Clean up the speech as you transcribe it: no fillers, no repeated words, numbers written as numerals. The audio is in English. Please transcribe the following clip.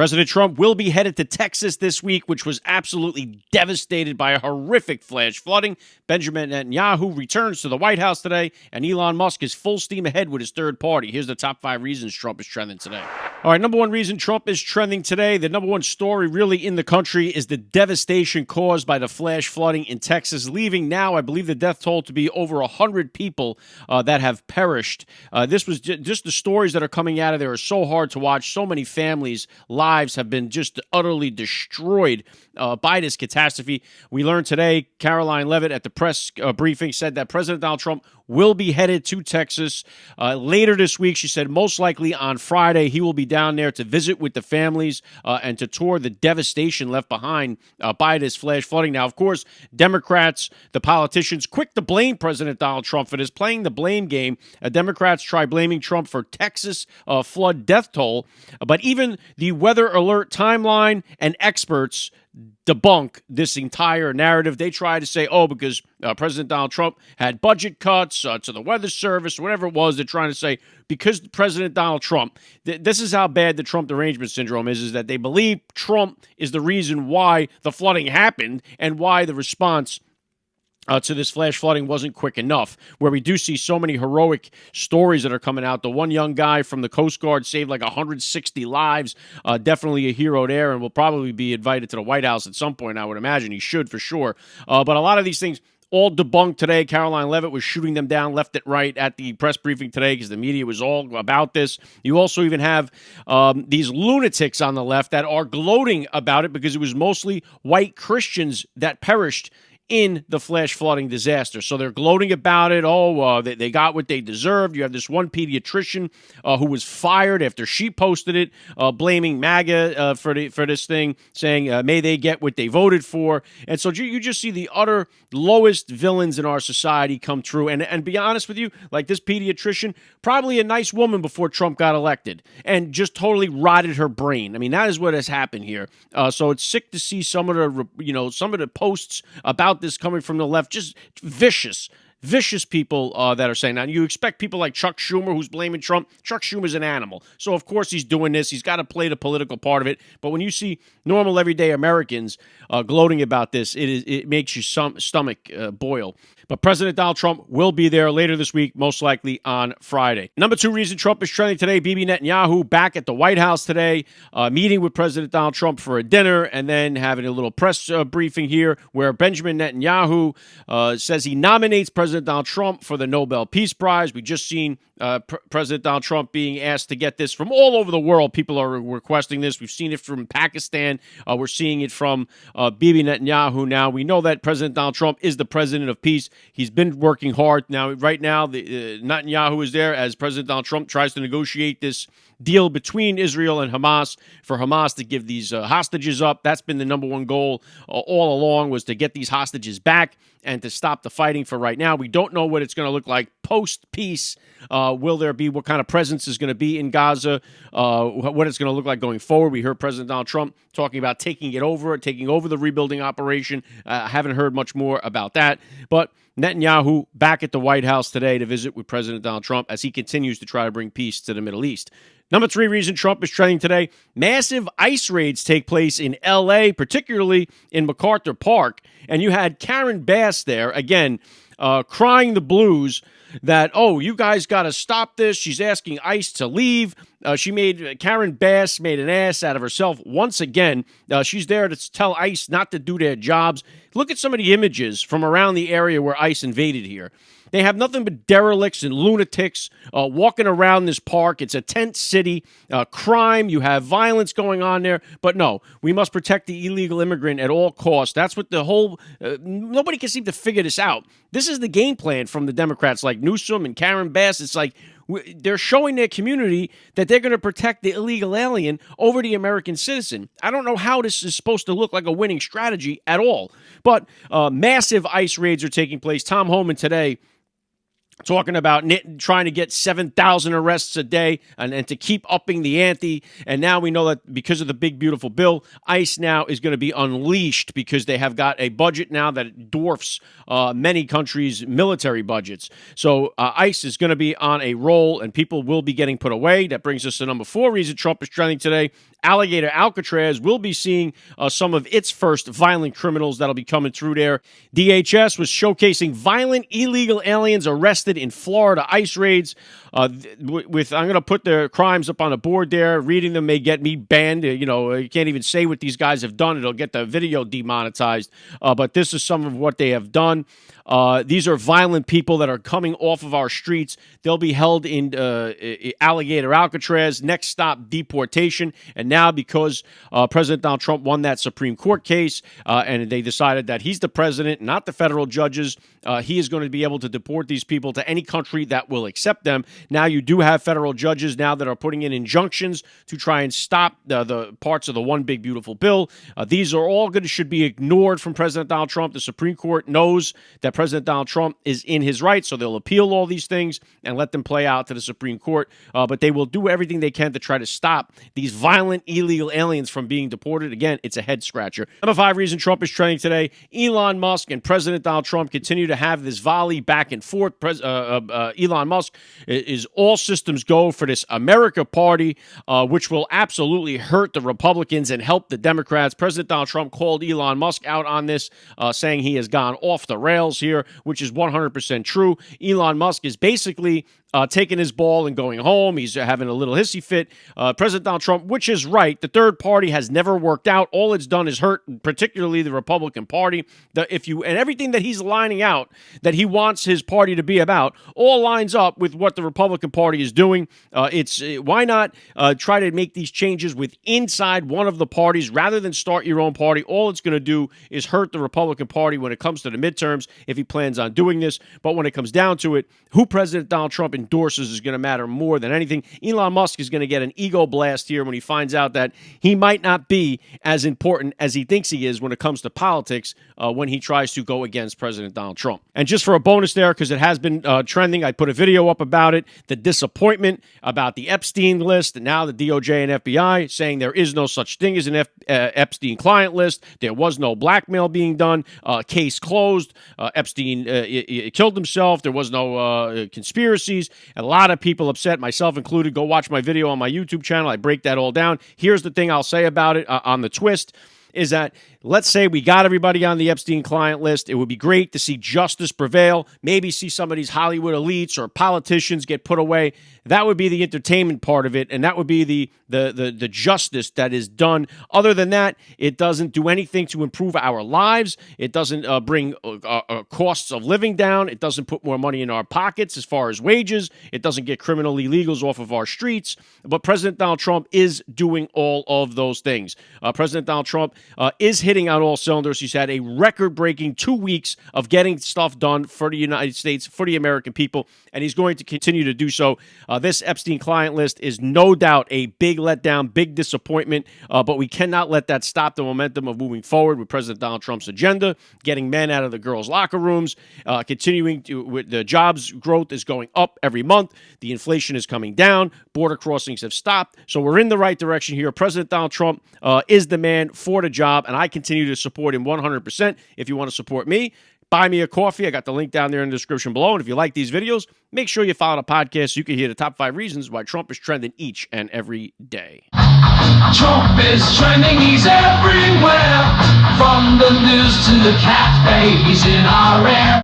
President Trump will be headed to Texas this week, which was absolutely devastated by a horrific flash flooding. Benjamin Netanyahu returns to the White House today, and Elon Musk is full steam ahead with his third party. Here's the top 5 reasons Trump is trending today. All right, number one reason Trump is trending today, the number one story really in the country is the devastation caused by the flash flooding in Texas, leaving now, I believe, the death toll to be over 100 people that have perished. This was just the stories that are coming out of there are so hard to watch. So many families' lives have been just utterly destroyed by this catastrophe. We learned today, Caroline Leavitt at the press briefing said that President Donald Trump will be headed to Texas later this week. She said most likely on Friday he will be down there to visit with the families and to tour the devastation left behind by this flash flooding. Now, of course, Democrats, the politicians, quick to blame President Donald Trump for this, playing the blame game. Democrats try blaming Trump for Texas flood death toll, but even the weather alert timeline and experts debunk this entire narrative. They try to say, because President Donald Trump had budget cuts to the Weather Service, whatever it was, they're trying to say, because President Donald Trump, this is how bad the Trump derangement syndrome is that they believe Trump is the reason why the flooding happened and why the response to this flash flooding wasn't quick enough, where we do see so many heroic stories that are coming out. The one young guy from the Coast Guard saved like 160 lives, definitely a hero there, and will probably be invited to the White House at some point, I would imagine. He should, for sure. But a lot of these things all debunked today. Caroline Leavitt was shooting them down left and right at the press briefing today because the media was all about this. You also even have these lunatics on the left that are gloating about it because it was mostly white Christians that perished in the flash flooding disaster. So they're gloating about it. They got what they deserved. You have this one pediatrician who was fired after she posted it, blaming MAGA for this thing, saying, may they get what they voted for. And so you just see the utter lowest villains in our society come true. And be honest with you, like this pediatrician, probably a nice woman before Trump got elected, and just totally rotted her brain. I mean, that is what has happened here. So it's sick to see some of the posts about this coming from the left, just vicious people that are saying that. You expect people like Chuck Schumer, who's blaming Trump. Chuck Schumer's an animal. So, of course, he's doing this. He's got to play the political part of it. But when you see normal, everyday Americans gloating about this, it makes your stomach boil. But President Donald Trump will be there later this week, most likely on Friday. Number 2 reason Trump is trending today, Bibi Netanyahu back at the White House today, meeting with President Donald Trump for a dinner, and then having a little press briefing here where Benjamin Netanyahu says he nominates President Donald Trump for the Nobel Peace Prize. We just seen President Donald Trump being asked to get this from all over the world. People are requesting this. We've seen it from Pakistan. We're seeing it from Bibi Netanyahu now. We know that President Donald Trump is the president of peace. He's been working hard. Now, right now, Netanyahu is there as President Donald Trump tries to negotiate this deal between Israel and Hamas for Hamas to give these hostages up. That's been the number one goal all along, was to get these hostages back and to stop the fighting for right now. We don't know what it's going to look like post-peace. Will there be, what kind of presence is going to be in Gaza, what it's going to look like going forward. We heard President Donald Trump talking about taking over the rebuilding operation. Haven't heard much more about that. But Netanyahu back at the White House today to visit with President Donald Trump as he continues to try to bring peace to the Middle East. Number 3 reason Trump is trending today, massive ICE raids take place in L.A., particularly in MacArthur Park. And you had Karen Bass there, again, crying the blues that, you guys got to stop this. She's asking ICE to leave. Karen Bass made an ass out of herself once again. She's there to tell ICE not to do their jobs. Look at some of the images from around the area where ICE invaded here. They have nothing but derelicts and lunatics walking around this park. It's a tent city, crime. You have violence going on there. But no, we must protect the illegal immigrant at all costs. That's what the whole nobody can seem to figure this out. This is the game plan from the Democrats like Newsom and Karen Bass. It's like they're showing their community that they're going to protect the illegal alien over the American citizen. I don't know how this is supposed to look like a winning strategy at all. But massive ICE raids are taking place. Tom Homan today talking about trying to get 7,000 arrests a day and to keep upping the ante. And now we know that because of the big, beautiful bill, ICE now is going to be unleashed because they have got a budget now that dwarfs many countries' military budgets. So ICE is going to be on a roll and people will be getting put away. That brings us to number 4 reason Trump is trending today. Alligator Alcatraz will be seeing some of its first violent criminals that'll be coming through there. DHS was showcasing violent illegal aliens arrested in Florida ICE raids. I'm going to put their crimes up on the board there. Reading them may get me banned. You can't even say what these guys have done. It'll get the video demonetized. But this is some of what they have done. These are violent people that are coming off of our streets. They'll be held in Alligator Alcatraz. Next stop, deportation. And now because President Donald Trump won that Supreme Court case and they decided that he's the president, not the federal judges, he is going to be able to deport these people to any country that will accept them. Now you do have federal judges now that are putting in injunctions to try and stop the parts of the one big beautiful bill. These are all should be ignored from President Donald Trump. The Supreme Court knows that President Donald Trump is in his right, so they'll appeal all these things and let them play out to the Supreme Court. But they will do everything they can to try to stop these violent illegal aliens from being deported. Again, it's a head scratcher. Number 5 reason Trump is trending today. Elon Musk and President Donald Trump continue to have this volley back and forth. Elon Musk is all systems go for this America party, which will absolutely hurt the Republicans and help the Democrats. President Donald Trump called Elon Musk out on this, saying he has gone off the rails here, which is 100% true. Elon Musk is basically taking his ball and going home. He's having a little hissy fit. President Donald Trump, which is right, the third party has never worked out. All it's done is hurt, particularly the Republican Party. And everything that he's lining out that he wants his party to be about all lines up with what the Republican Party is doing. Why not try to make these changes with inside one of the parties rather than start your own party? All it's going to do is hurt the Republican Party when it comes to the midterms if he plans on doing this. But when it comes down to it, who President Donald Trump endorses is going to matter more than anything. Elon Musk is going to get an ego blast here when he finds out that he might not be as important as he thinks he is when it comes to politics when he tries to go against President Donald Trump. And just for a bonus there, because it has been trending, I put a video up about it, the disappointment about the Epstein list, and now the DOJ and FBI saying there is no such thing as an Epstein client list. There was no blackmail being done. Case closed. Epstein killed himself. There was no conspiracies. A lot of people upset, myself included. Go watch my video on my YouTube channel. I break that all down. Here's the thing I'll say about it on the twist. Is that, let's say we got everybody on the Epstein client list. It would be great to see justice prevail, maybe see some of these Hollywood elites or politicians get put away. That would be the entertainment part of it, and that would be the justice that is done. Other than that, it doesn't do anything to improve our lives. It doesn't bring costs of living down. It doesn't put more money in our pockets as far as wages. It doesn't get criminal illegals off of our streets. But President Donald Trump is doing all of those things. President Donald Trump is hitting on all cylinders. He's had a record-breaking 2 weeks of getting stuff done for the United States, for the American people, and he's going to continue to do so. This Epstein client list is no doubt a big letdown, big disappointment, but we cannot let that stop the momentum of moving forward with President Donald Trump's agenda, getting men out of the girls' locker rooms, continuing with the jobs growth is going up every month. The inflation is coming down. Border crossings have stopped. So we're in the right direction here. President Donald Trump is the man for the job, and I continue to support him 100%. If you want to support me, buy me a coffee. I got the link down there in the description below. And if you like these videos, make sure you follow the podcast so you can hear the top 5 reasons why Trump is trending each and every day. Trump is trending, he's everywhere. From the news to the cat babies in our air.